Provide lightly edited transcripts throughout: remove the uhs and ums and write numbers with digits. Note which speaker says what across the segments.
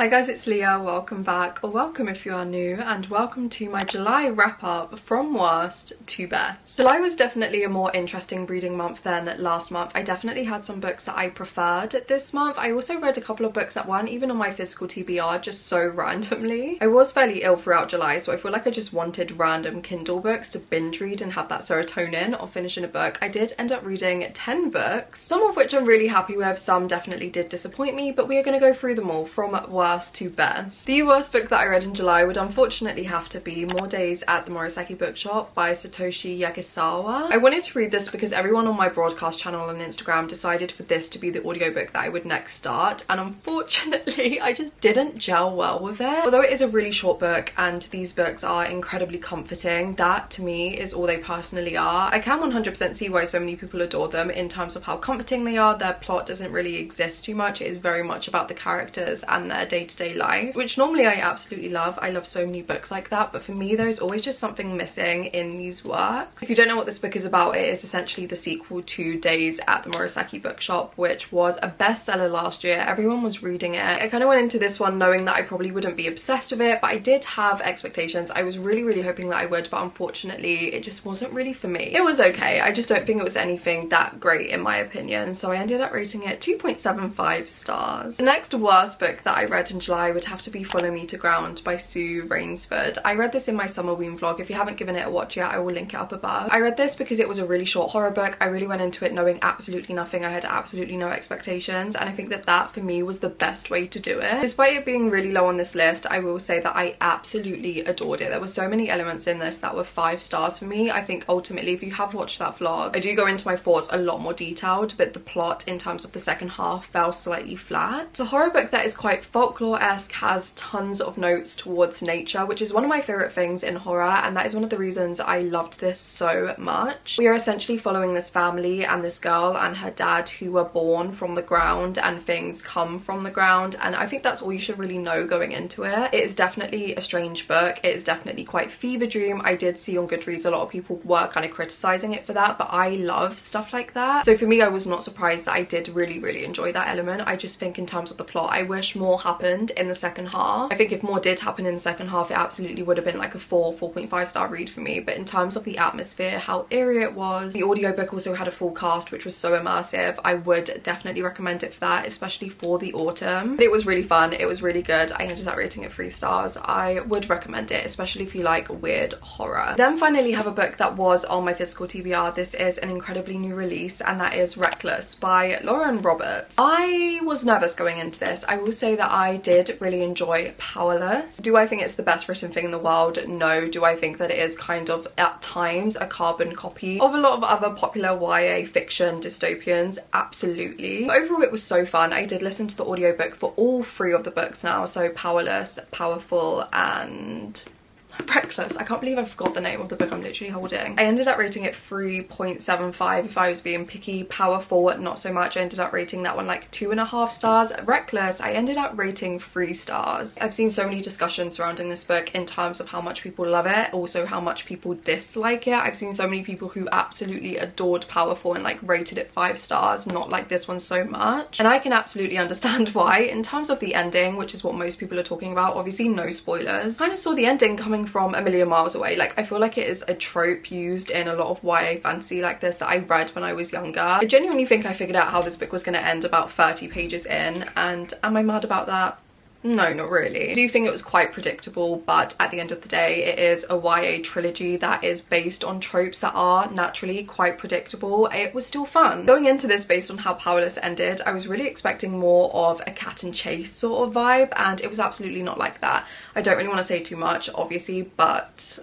Speaker 1: Hi guys, it's Leah. Welcome back, or welcome if you are new, and welcome to my July wrap up from worst to best. July was definitely a more interesting reading month than last month. I definitely had some books that I preferred this month. I also read a couple of books that weren't even on my physical TBR, just so randomly. I was fairly ill throughout July, so I feel like I just wanted random Kindle books to binge read and have that serotonin of finishing a book. I did end up reading 10 books, some of which I'm really happy with, some definitely did disappoint me, but we are going to go through them all from worst to best. The worst book that I read in July would unfortunately have to be More Days at the Murasaki Bookshop by Satoshi Yagisawa. I wanted to read this because everyone on my broadcast channel on Instagram decided for this to be the audiobook that I would next start, and unfortunately I just didn't gel well with it. Although it is a really short book and these books are incredibly comforting, that to me is all they personally are. I can 100% see why so many people adore them in terms of how comforting they are. Their plot doesn't really exist too much. It is very much about the characters and their day-to-day life, which normally I absolutely love. I love so many books like that, but for me there's always just something missing in these works. If you don't know what this book is about, it is essentially the sequel to Days at the Murasaki Bookshop, which was a bestseller last year. Everyone was reading it. I kind of went into this one knowing that I probably wouldn't be obsessed with it, but I did have expectations. I was really hoping that I would, but unfortunately it just wasn't really for me. It was okay, I just don't think it was anything that great in my opinion, so I ended up rating it 2.75 stars. The next worst book that I read in July would have to be Follow Me to Ground by Sue Rainsford. I read this in my summer ween vlog. If you haven't given it a watch yet, I will link it up above. I read this because it was a really short horror book. I really went into it knowing absolutely nothing. I had absolutely no expectations, and I think that that for me was the best way to do it. Despite it being really low on this list, I will say that I absolutely adored it. There were so many elements in this that were 5 stars for me. I think ultimately, if you have watched that vlog, I do go into my thoughts a lot more detailed, but the plot in terms of the second half fell slightly flat. It's a horror book that is quite folklore-esque, has tons of notes towards nature, which is one of my favorite things in horror, and that is one of the reasons I loved this so much. We are essentially following this family and this girl and her dad who were born from the ground, and things come from the ground, and I think that's all you should really know going into it. It is definitely a strange book. It is definitely quite fever dream. I did see on Goodreads a lot of people were kind of criticizing it for that, but I love stuff like that, so for me I was not surprised that I did really enjoy that element. I just think in terms of the plot, I wish more happened in the second half. I think if more did happen in the second half, it absolutely would have been like a 4.5 star read for me. But in terms of the atmosphere, how eerie it was, the audiobook also had a full cast, which was so immersive. I would definitely recommend it for that, especially for the autumn. But it was really fun. It was really good. I ended up rating it 3 stars. I would recommend it, especially if you like weird horror. Then finally have a book that was on my physical TBR. This is an incredibly new release, and that is Reckless by Lauren Roberts. I was nervous going into this. I will say that I did really enjoy Powerless. Do I think it's the best written thing in the world? No. Do I think that it is kind of at times a carbon copy of a lot of other popular YA fiction dystopians? Absolutely. But overall it was so fun. I did listen to the audiobook for all 3 of the books now, so Powerless, Powerful and Reckless. I can't believe I forgot the name of the book I'm literally holding. I ended up rating it 3.75 if I was being picky. Powerful, not so much. I ended up rating that one like 2.5 stars. Reckless, I ended up rating 3 stars. I've seen so many discussions surrounding this book in terms of how much people love it, also how much people dislike it. I've seen so many people who absolutely adored Powerful and like rated it 5 stars, not like this one so much. And I can absolutely understand why. In terms of the ending, which is what most people are talking about, obviously no spoilers, kind of saw the ending coming from a million miles away. Like, I feel like it is a trope used in a lot of YA fantasy like this that I read when I was younger. I genuinely think I figured out how this book was going to end about 30 pages in, and am I mad about that? No, not really. I do think it was quite predictable, but at the end of the day, it is a YA trilogy that is based on tropes that are naturally quite predictable. It was still fun. Going into this based on how Powerless ended, I was really expecting more of a cat and chase sort of vibe, and it was absolutely not like that. I don't really want to say too much, obviously, but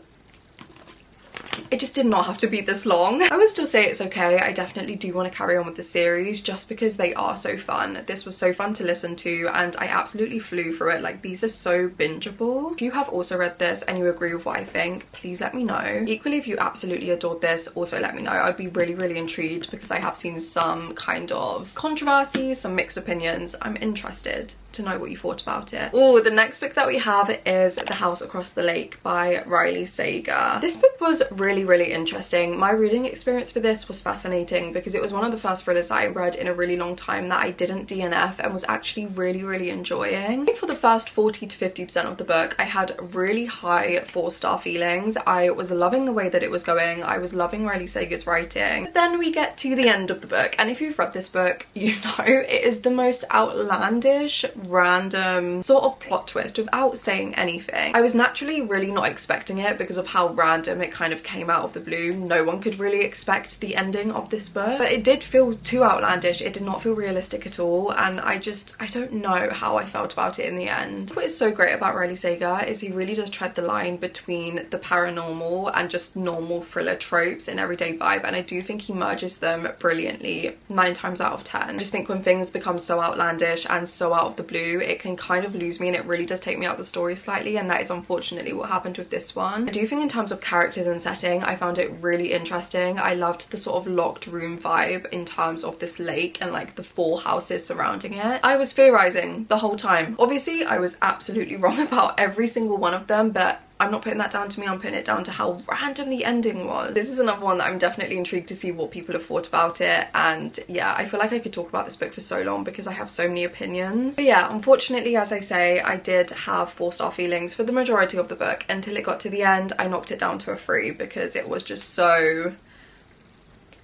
Speaker 1: it just did not have to be this long. I would still say it's okay. I definitely do want to carry on with the series just because they are so fun. This was so fun to listen to, and I absolutely flew through it. Like, these are so bingeable. If you have also read this and you agree with what I think, please let me know. Equally, if you absolutely adored this, also let me know. I'd be really intrigued because I have seen some kind of controversy, some mixed opinions. I'm interested to know what you thought about it. Oh, the next book that we have is The House Across the Lake by Riley Sager. This book was really really interesting. My reading experience for this was fascinating because it was one of the first thrillers that I read in a really long time that I didn't DNF and was actually really enjoying. I think for the first 40 to 50% of the book I had really high 4-star feelings. I was loving the way that it was going. I was loving Riley Sager's writing. But then we get to the end of the book, and if you've read this book, you know it is the most outlandish, random sort of plot twist without saying anything. I was naturally really not expecting it because of how random it kind of came out of the blue. No one could really expect the ending of this book, but it did feel too outlandish. It did not feel realistic at all, and I don't know how I felt about it in the end. What is so great about Riley Sager is he really does tread the line between the paranormal and just normal thriller tropes and everyday vibe, and I do think he merges them brilliantly 9 times out of 10. I just think when things become so outlandish and so out of the blue, it can kind of lose me, and it really does take me out of the story slightly, and that is unfortunately what happened with this one. I do think in terms of characters and setting, I found it really interesting. I loved the sort of locked room vibe in terms of this lake and like the 4 houses surrounding it. I was theorizing the whole time. Obviously I was absolutely wrong about every single one of them, but I'm not putting that down to me, I'm putting it down to how random the ending was. This is another one that I'm definitely intrigued to see what people have thought about it, and yeah, I feel like I could talk about this book for so long because I have so many opinions. But yeah, unfortunately, as I say, I did have 4-star feelings for the majority of the book until it got to the end. I knocked it down to a 3 because it was just so...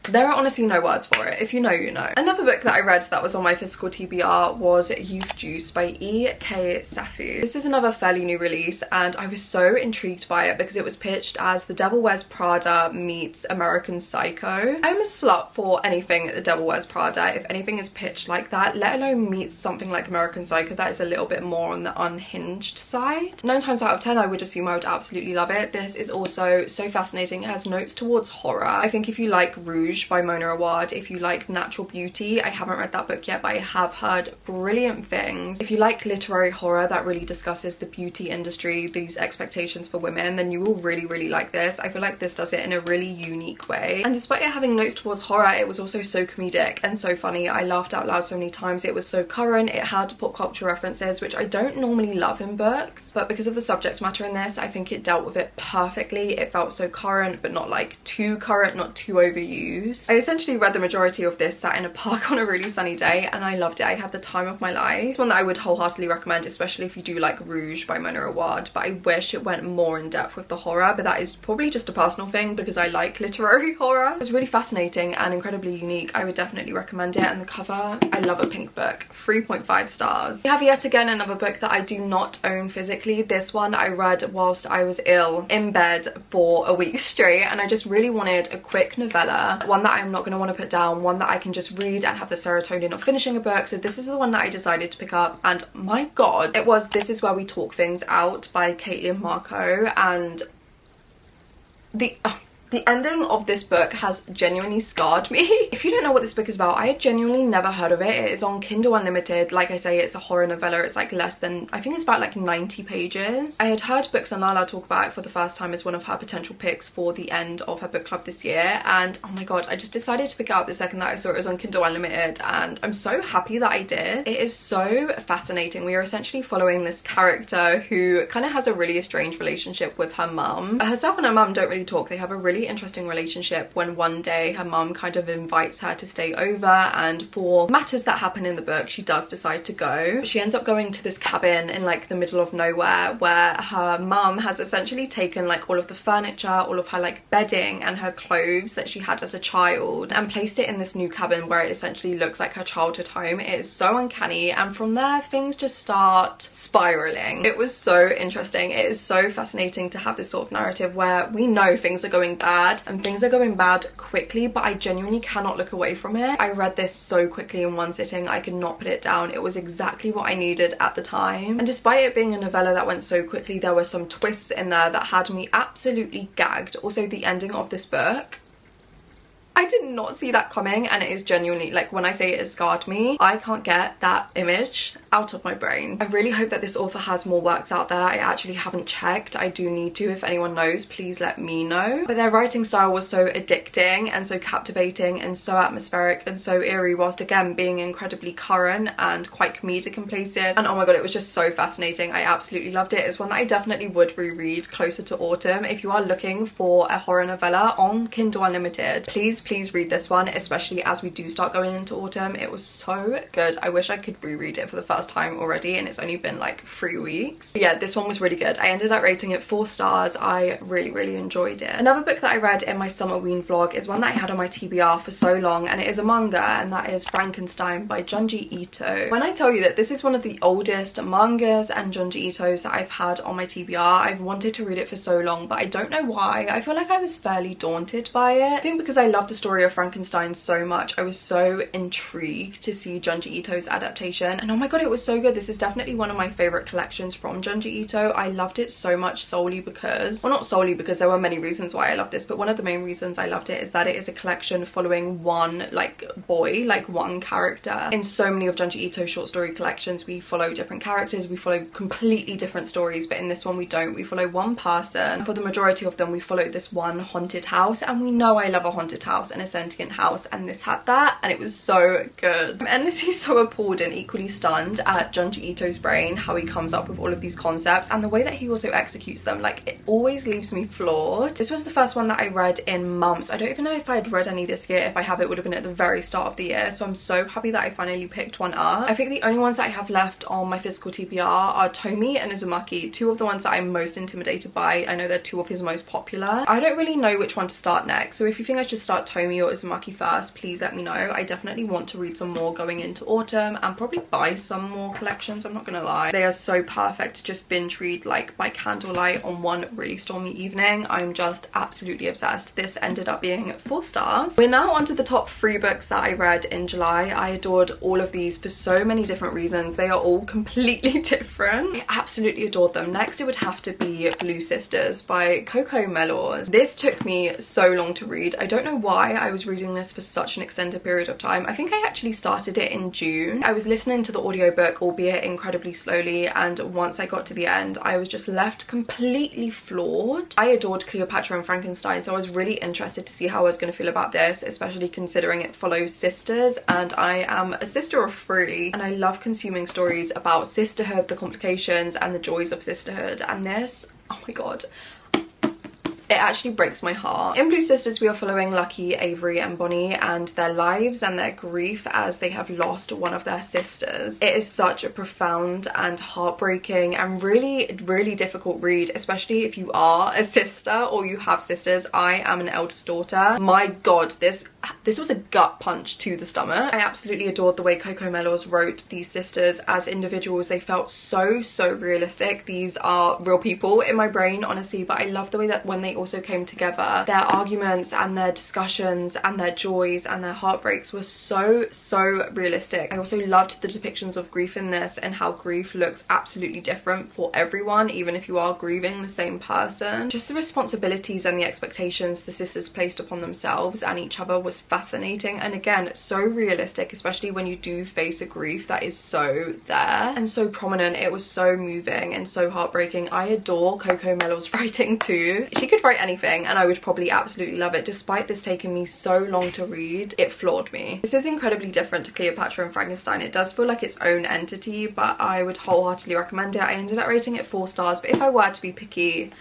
Speaker 1: There are honestly no words for it. If you know, you know. Another book that I read that was on my physical TBR was Youth Juice by E.K. Safu. This is another fairly new release, and I was so intrigued by it because it was pitched as The Devil Wears Prada meets American Psycho. I'm a slut for anything The Devil Wears Prada. If anything is pitched like that, let alone meets something like American Psycho, that is a little bit more on the unhinged side. 9 times out of 10, I would assume I would absolutely love it. This is also so fascinating. It has notes towards horror. I think if you like Rouge by Mona Awad, if you like natural beauty, I haven't read that book yet, but I have heard brilliant things. If you like literary horror that really discusses the beauty industry, these expectations for women, then you will really like this. I feel like this does it in a really unique way, and despite it having notes towards horror, it was also so comedic and so funny. I laughed out loud so many times. It was so current. It had pop culture references, which I don't normally love in books, but because of the subject matter in this, I think it dealt with it perfectly. It felt so current, but not like too current, not too overused. I essentially read the majority of this sat in a park on a really sunny day, and I loved it. I had the time of my life. It's one that I would wholeheartedly recommend, especially if you do like Rouge by Mona Awad, but I wish it went more in depth with the horror, but that is probably just a personal thing because I like literary horror. It was really fascinating and incredibly unique. I would definitely recommend it, and the cover, I love a pink book. 3.5 stars. We have yet again another book that I do not own physically. This one I read whilst I was ill in bed for a week straight, and I just really wanted a quick novella, one that I'm not going to want to put down, one that I can just read and have the serotonin of finishing a book. So this is the one that I decided to pick up, and my god, it was This Is Where We Talk Things Out by Caitlin Marco, and the ending of this book has genuinely scarred me. If you don't know what this book is about, I had genuinely never heard of it. It is on Kindle Unlimited. Like I say, it's a horror novella. It's like less than, I think it's about like 90 pages. I had heard Books and Lala talk about it for the first time as one of her potential picks for the end of her book club this year, and oh my god, I just decided to pick it up the second that I saw it was on Kindle Unlimited, and I'm so happy that I did. It is so fascinating. We are essentially following this character who kind of has a really strange relationship with her mum. Herself and her mum don't really talk. They have a really interesting relationship when one day her mum kind of invites her to stay over, and for matters that happen in the book, she does decide to go. She ends up going to this cabin in like the middle of nowhere where her mum has essentially taken like all of the furniture, all of her like bedding and her clothes that she had as a child, and placed it in this new cabin where it essentially looks like her childhood home. It is so uncanny, and from there things just start spiraling. It was so interesting. It is so fascinating to have this sort of narrative where we know things are going bad and things are going bad quickly, but I genuinely cannot look away from it. I read this so quickly in one sitting. I could not put it down. It was exactly what I needed at the time, and despite it being a novella that went so quickly, there were some twists in there that had me absolutely gagged. Also, the ending of this book, I did not see that coming, and it is genuinely, like, when I say it has scarred me, I can't get that image out of my brain. I really hope that this author has more works out there. I actually haven't checked. I do need to. If anyone knows, please let me know. But their writing style was so addicting and so captivating and so atmospheric and so eerie, whilst again being incredibly current and quite comedic in places. And oh my god, it was just so fascinating. I absolutely loved it. It's one that I definitely would reread closer to autumn. If you are looking for a horror novella on Kindle Unlimited, please read this one, especially as we do start going into autumn. It was so good. I wish I could reread it for the first time already, and it's only been like 3 weeks. But yeah, this one was really good. I ended up rating it 4 stars. I really enjoyed it. Another book that I read in my summer ween vlog is one that I had on my TBR for so long, and it is a manga, and that is Frankenstein by Junji Ito. When I tell you that this is one of the oldest mangas and Junji Itos that I've had on my TBR, I've wanted to read it for so long, but I don't know why. I feel like I was fairly daunted by it. I think because I love the story of Frankenstein so much, I was so intrigued to see Junji Ito's adaptation, and oh my god, it was so good. This is definitely one of my favorite collections from Junji Ito. I loved it so much solely because, well, not solely because there were many reasons why I loved this, but one of the main reasons I loved it is that it is a collection following one like boy, like one character. In so many of Junji Ito's short story collections, we follow different characters, we follow completely different stories, but in this one we don't. We follow one person. For the majority of them, we follow this one haunted house, and we know I love a haunted house and a sentient house, and this had that, and it was so good. I'm endlessly so appalled and equally stunned at Junji Ito's brain, how he comes up with all of these concepts and the way that he also executes them. Like, it always leaves me floored. This was the first one that I read in months. I don't even know if I'd read any this year. If I have, it would have been at the very start of the year, so I'm so happy that I finally picked one up. I think the only ones that I have left on my physical TBR are Tomi and Uzumaki, two of the ones that I'm most intimidated by. I know they're two of his most popular. I don't really know which one to start next, so if you think I should start Tomi or Uzumaki first, please let me know. I definitely want to read some more going into autumn and probably buy some more collections, I'm not gonna lie. They are so perfect to just binge read like by candlelight on one really stormy evening. I'm just absolutely obsessed. This ended up being 4 stars. We're now on to the top 3 books that I read in July. I adored all of these for so many different reasons. They are all completely different. I absolutely adored them. Next it would have to be Blue Sisters by Coco Melors. This took me so long to read. I don't know why I was reading this for such an extended period of time. I think I actually started it in June. I was listening to the audiobook, albeit incredibly slowly, and once I got to the end, I was just left completely floored. I adored Cleopatra and Frankenstein, so I was really interested to see how I was going to feel about this, especially considering it follows sisters, and I am a sister of 3, and I love consuming stories about sisterhood, the complications and the joys of sisterhood, and this, oh my god, it actually breaks my heart. In Blue Sisters, we are following Lucky, Avery and Bonnie and their lives and their grief as they have lost one of their sisters. It is such a profound and heartbreaking and really difficult read, especially if you are a sister or you have sisters. I am an eldest daughter. My god, this was a gut punch to the stomach. I absolutely adored the way Coco Melors wrote these sisters as individuals. They felt so realistic. These are real people in my brain, honestly, but I love the way that when they also came together, their arguments and their discussions and their joys and their heartbreaks were so realistic. I also loved the depictions of grief in this and how grief looks absolutely different for everyone, even if you are grieving the same person. Just the responsibilities and the expectations the sisters placed upon themselves and each other was fascinating, and again so realistic, especially when you do face a grief that is so there and so prominent. It was so moving and so heartbreaking. I adore Coco Melors' writing too. She could write anything and I would probably absolutely love it. Despite this taking me so long to read, it floored me. This is incredibly different to Cleopatra and Frankenstein. It does feel like its own entity, but I would wholeheartedly recommend it. I ended up rating it 4 stars, but if I were to be picky,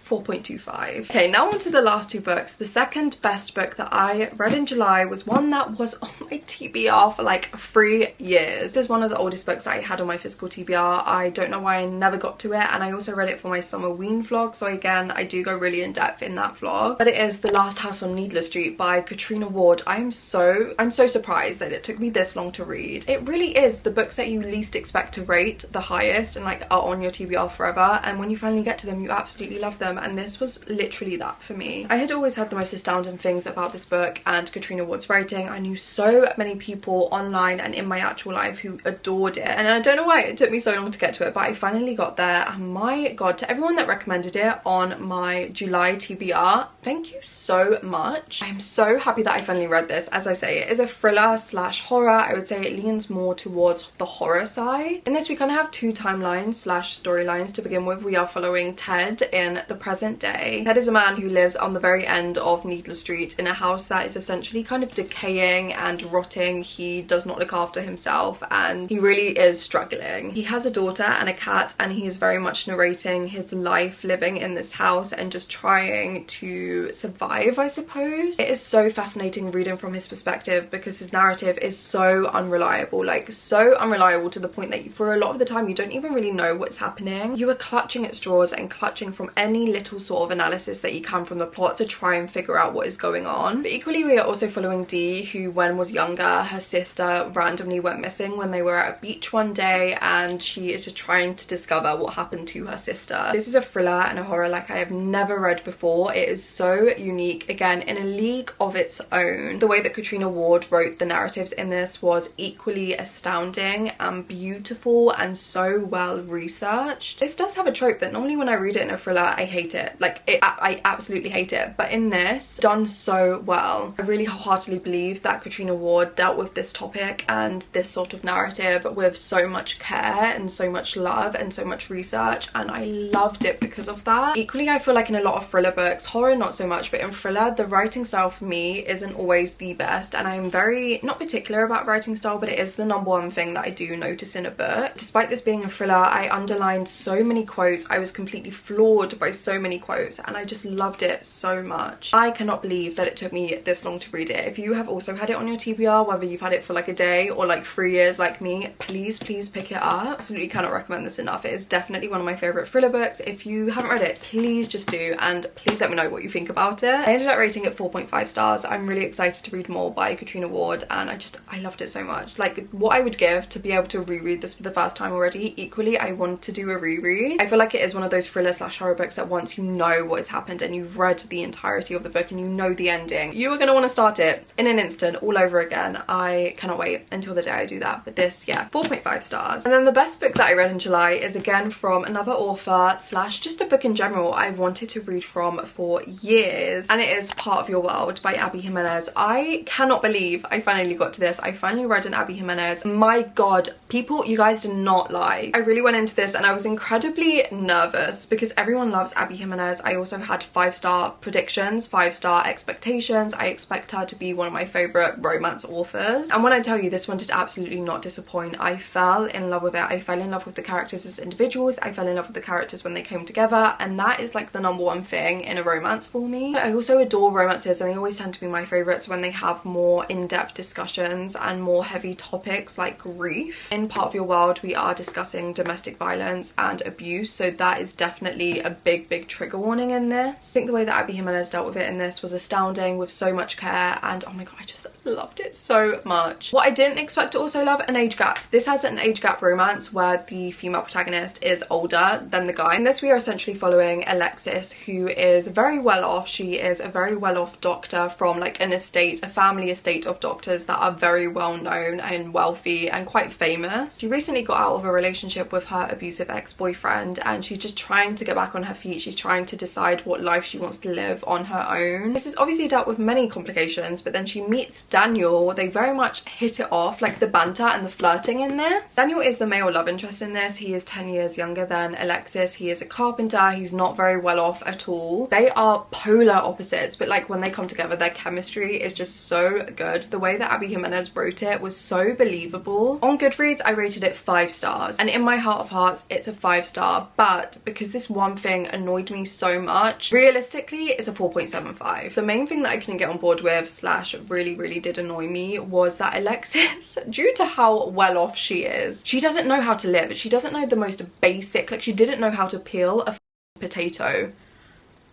Speaker 1: 4.25. Okay, now on to the last 2 books. The second best book that I read in July was one that was on my TBR for like 3 years. This is one of the oldest books that I had on my physical TBR. I don't know why I never got to it, and I also read it for my summer ween vlog, so again I do go really in depth in that vlog. But it is The Last House on Needler Street by Katrina Ward. I'm so surprised that it took me this long to read. It really is the books that you least expect to rate the highest and like are on your TBR forever, and when you finally get to them you absolutely love them. and this was literally that for me. I had always heard the most astounding things about this book and Katrina Ward's writing. I knew so many people online and in my actual life who adored it, and I don't know why it took me so long to get to it, but I finally got there. And my god, to everyone that recommended it on my July TBR, thank you so much. I'm so happy that I finally read this. As I say, it is a thriller slash horror. I would say it leans more towards the horror side. In this, we kind of have two timelines slash storylines to begin with. We are following Ted in the present day. Ted is a man who lives on the very end of Needless Street in a house that is essentially kind of decaying and rotting. He does not look after himself and he really is struggling. He has a daughter and a cat, and he is very much narrating his life living in this house and just trying to survive, I suppose. It is so fascinating reading from his perspective because his narrative is so unreliable, like so unreliable to the point that for a lot of the time you don't even really know what's happening. You are clutching at straws and clutching from any little sort of analysis that you can from the plot to try and figure out what is going on. But equally, we are also following Dee, who when was younger, her sister randomly went missing when they were at a beach one day, and she is just trying to discover what happened to her sister. This is a thriller and a horror like I have never read before. It is so unique, again in a league of its own. The way that Katrina Ward wrote the narratives in this was equally astounding and beautiful and so well researched. This does have a trope that normally when I read it in a thriller I hate it, like I absolutely hate it, but in this, done so well. I really wholeheartedly believe that Katrina Ward dealt with this topic and this sort of narrative with so much care and so much love and so much research, and I loved it because of that. Equally, I feel like in a lot of thriller books, horror not so much, but in thriller the writing style for me isn't always the best, and I'm very not particular about writing style, but it is the number one thing that I do notice in a book. Despite this being a thriller, I underlined so many quotes. I was completely floored by so many quotes and I just loved it so much. I cannot believe that it took me this long to read it. If you have also had it on your TBR, whether you've had it for like a day or like 3 years like me, please pick it up. Absolutely cannot recommend this enough. It is definitely one of my favorite thriller books. If you haven't read it, please just do, and please let me know what you think about it. I ended up rating it 4.5 stars. I'm really excited to read more by Katrina Ward, and I loved it so much. Like, what I would give to be able to reread this for the first time already, equally I want to do a reread. I feel like it is one of those thriller slash horror books that once you know what has happened and you've read the entirety of the book and you know the ending, you are going to want to start it in an instant all over again. I cannot wait until the day I do that. But this, yeah, 4.5 stars. And then the best book that I read in July is again from another author slash just a book in general I've wanted to read from for years, and it is Part of Your World by Abby Jimenez. I cannot believe I finally got to this. I finally read an Abby Jimenez. My god, people, you guys do not lie. I really went into this and I was incredibly nervous because everyone loves Abby Jimenez. I also had 5-star predictions, 5-star expectations. I expect her to be one of my favorite romance authors, and when I tell you, this one did absolutely not disappoint. I fell in love with it. I fell in love with the characters as individuals. I fell in love with the characters when they came together, and that is like the number one thing in a romance for me. I also adore romances, and they always tend to be my favorites when they have more in-depth discussions and more heavy topics like grief. In Part of Your World, we are discussing domestic violence and abuse, so that is definitely a big trigger warning in this. I think the way that Abby Jimenez dealt with it in this was astounding, with so much care, and oh my god, I just loved it so much. What I didn't expect to also love, an age gap. This has an age gap romance where the female protagonist is older than the guy. In this, we are essentially following Alexis, who is very well off. She is a very well off doctor from like an estate, a family estate of doctors that are very well known and wealthy and quite famous. She recently got out of a relationship with her abusive ex-boyfriend, and she's just trying to get back on her feet. She's trying to decide what life she wants to live on her own. This is obviously dealt with many complications, but then she meets Daniel. They very much hit it off, like the banter and the flirting in this. Daniel is the male love interest in this. He is 10 years younger than Alexis. He is a carpenter. He's not very well off at all. They are polar opposites, but like when they come together, their chemistry is just so good. The way that Abby Jimenez wrote it was so believable. On Goodreads, I rated it 5 stars, and in my heart of hearts, it's a 5-star, but because this one thing annoyed me so much, realistically, it's a 4.75. The main thing that I couldn't get on board with slash really did annoy me was that Alexis, due to how well off she is, she doesn't know how to live. She doesn't know the most basic, like she didn't know how to peel a potato.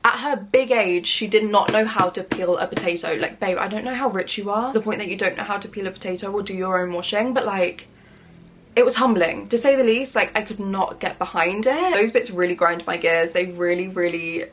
Speaker 1: At her big age, she did not know how to peel a potato. Like, babe, I don't know how rich you are, to the point that you don't know how to peel a potato or do your own washing, but like, it was humbling, to say the least. Like, I could not get behind it. Those bits really grind my gears. They really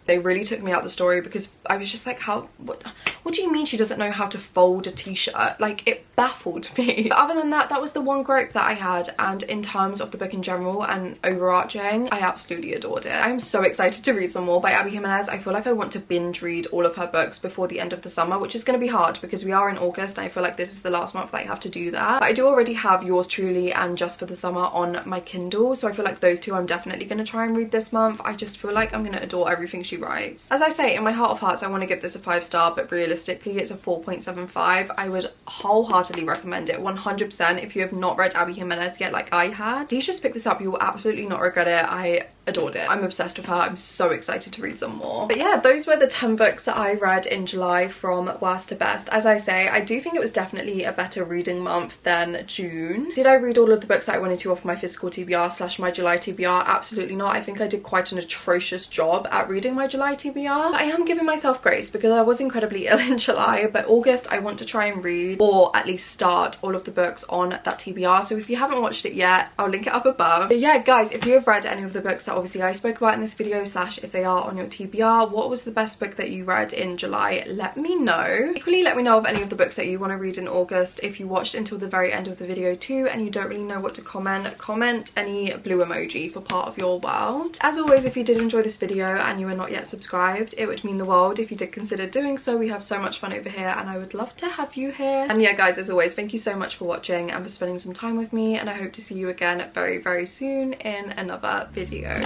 Speaker 1: they really took me out the story, because I was just like, what do you mean she doesn't know how to fold a t-shirt? Like, it baffled me. But other than that, that was the one gripe that I had. And in terms of the book in general and overarching, I absolutely adored it. I'm so excited to read some more by Abby Jimenez. I feel like I want to binge read all of her books before the end of the summer, which is going to be hard because we are in August and I feel like this is the last month that I have to do that. But I do already have Yours Truly and Just for the Summer on my Kindle, so I feel like those two I'm definitely going to try and read this month. I just feel like I'm going to adore everything she writes. As I say, in my heart of hearts, I want to give this a 5-star, but realistically it's a 4.75. I would wholeheartedly recommend it 100% if you have not read Abby Jimenez yet like I had. Please just pick this up, you will absolutely not regret it. I adored it. I'm obsessed with her. I'm so excited to read some more. But yeah, those were the 10 books that I read in July from worst to best. As I say, I do think it was definitely a better reading month than June. Did I read all of the books that I wanted to off my physical TBR / my July TBR? Absolutely not. I think I did quite an atrocious job at reading my July TBR. But I am giving myself grace because I was incredibly ill in July, but August I want to try and read, or at least start, all of the books on that TBR. So if you haven't watched it yet, I'll link it up above. But yeah, guys, if you have read any of the books that obviously I spoke about in this video, / if they are on your TBR, what was the best book that you read in July? Let me know. Equally, let me know of any of the books that you want to read in August. If you watched until the very end of the video too and you don't really know what to comment any blue emoji for part of your world. As always, if you did enjoy this video and you are not yet subscribed, it would mean the world if you did consider doing so. We have so much fun over here and I would love to have you here. And yeah, guys, as always, thank you so much for watching and for spending some time with me, and I hope to see you again very, very soon in another video.